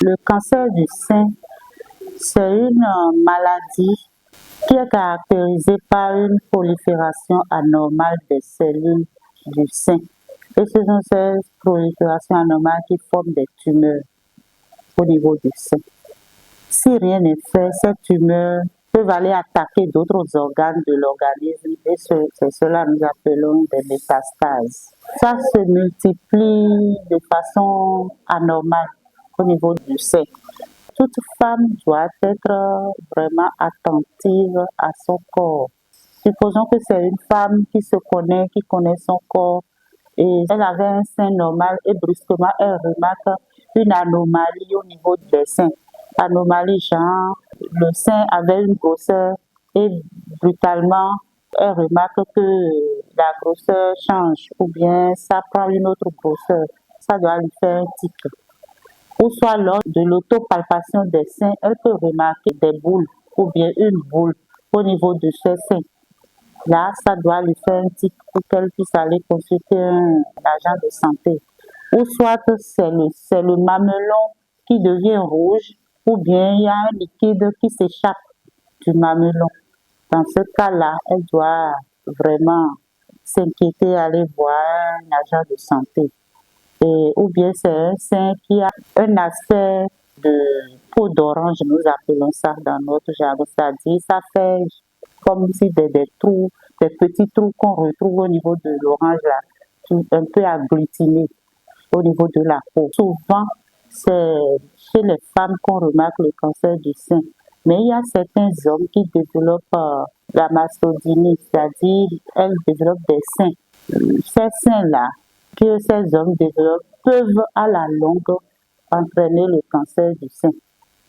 Le cancer du sein, c'est une maladie qui est caractérisée par une prolifération anormale des cellules du sein. Et ce sont ces proliférations anormales qui forment des tumeurs au niveau du sein. Si rien n'est fait, ces tumeurs peuvent aller attaquer d'autres organes de l'organisme et c'est cela que nous appelons des métastases. Ça se multiplie de façon anormale au niveau du sein. Toute femme doit être vraiment attentive à son corps. Supposons que c'est une femme qui se connaît, qui connaît son corps, et elle avait un sein normal et brusquement elle remarque une anomalie au niveau des seins. Anomalie genre, le sein avait une grosseur et brutalement elle remarque que la grosseur change ou bien ça prend une autre grosseur. Ça doit lui faire un tic. Ou soit lors de l'autopalpation des seins, elle peut remarquer des boules ou bien une boule au niveau de ses seins. Là, ça doit lui faire un tic pour qu'elle puisse aller consulter un agent de santé. Ou soit c'est le mamelon qui devient rouge ou bien il y a un liquide qui s'échappe du mamelon. Dans ce cas-là, elle doit vraiment s'inquiéter, aller voir un agent de santé. Ou bien c'est un sein qui a un aspect de peau d'orange, nous appelons ça dans notre jargon, c'est-à-dire ça fait comme si des trous, des petits trous qu'on retrouve au niveau de l'orange là, un peu agglutinés au niveau de la peau. Souvent, c'est chez les femmes qu'on remarque le cancer du sein. Mais il y a certains hommes qui développent la mastodynie, c'est-à-dire elles développent des seins. Ces seins-là que ces hommes développent peuvent à la longue entraîner le cancer du sein.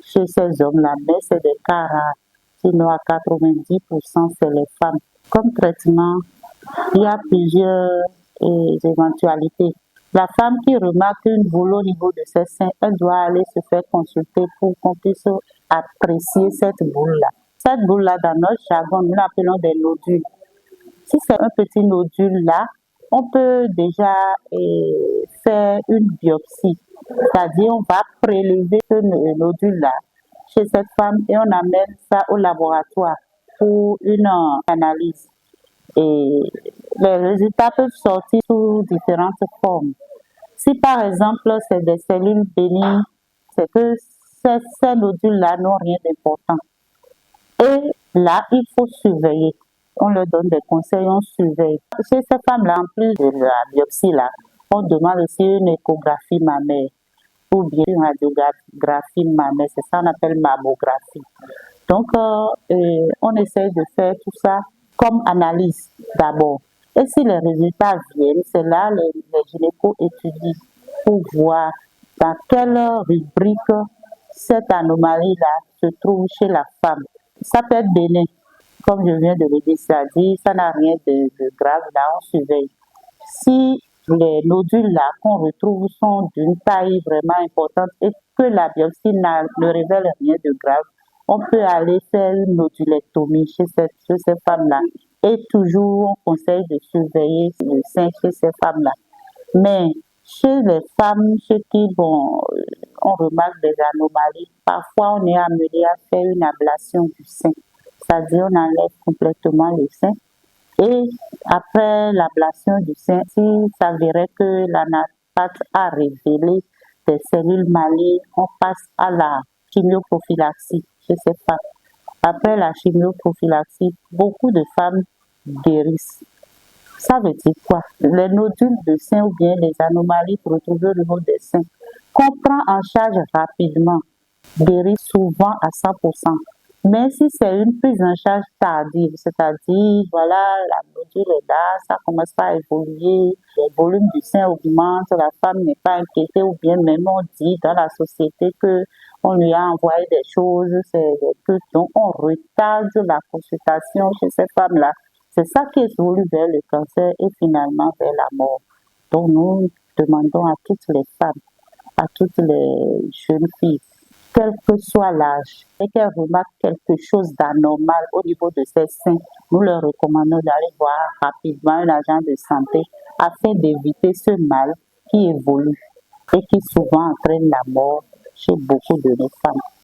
Chez ces hommes-là, mais c'est des cas rares. Sinon, à 90%, c'est les femmes. Comme traitement, il y a plusieurs éventualités. La femme qui remarque une boule au niveau de ses seins, elle doit aller se faire consulter pour qu'on puisse apprécier cette boule-là. Cette boule-là, dans notre jargon, nous l'appelons des nodules. Si c'est un petit nodule là, on peut déjà faire une biopsie. C'est-à-dire, on va prélever ce nodule-là chez cette femme et on amène ça au laboratoire pour une analyse. Et les résultats peuvent sortir sous différentes formes. Si par exemple c'est des cellules bénignes, c'est que ces nodules-là n'ont rien d'important. Et là, il faut surveiller. On leur donne des conseils, on surveille. Chez ces femmes-là, en plus de la biopsie-là, on demande aussi une échographie mammaire ou bien une radiographie mammaire. C'est ça qu'on appelle mammographie. Donc, on essaye de faire tout ça comme analyse d'abord. Et si les résultats viennent, c'est là les gynécos étudient pour voir dans quelle rubrique cette anomalie-là se trouve chez la femme. Ça peut être bénin, comme je viens de le dire, c'est-à-dire ça n'a rien de grave, là on surveille. Si les nodules-là qu'on retrouve sont d'une taille vraiment importante et que la biopsie ne révèle rien de grave, on peut aller faire une nodulectomie chez ces femmes-là. Et toujours, on conseille de surveiller le sein chez ces femmes-là. Mais chez les femmes, chez qui, on remarque des anomalies, parfois on est amené à faire une ablation du sein. C'est-à-dire, on enlève complètement le sein. Et après l'ablation du sein, s'il s'avérait que l'anapathe a révélé des cellules malignes, on passe à la chimioprophylaxie chez ces femmes. Après la chimioprophylaxie, beaucoup de femmes guérissent. Ça veut dire quoi? Les nodules de sein ou bien les anomalies retrouvées au niveau des seins qu'on prend en charge rapidement, guérissent souvent à 100%. Mais si c'est une prise en charge tardive, c'est-à-dire, voilà, la nodule est là, ça commence pas à évoluer, le volume du sein augmente, la femme n'est pas inquiétée, ou bien même on dit dans la société que on lui a envoyé des choses, c'est des trucs, donc on retarde la consultation chez ces femmes-là. C'est ça qui évolue vers le cancer et finalement vers la mort. Donc nous demandons à toutes les femmes, à toutes les jeunes filles, quel que soit l'âge, et qu'elles remarquent quelque chose d'anormal au niveau de ses seins, nous leur recommandons d'aller voir rapidement un agent de santé afin d'éviter ce mal qui évolue et qui souvent entraîne la mort chez beaucoup de nos femmes.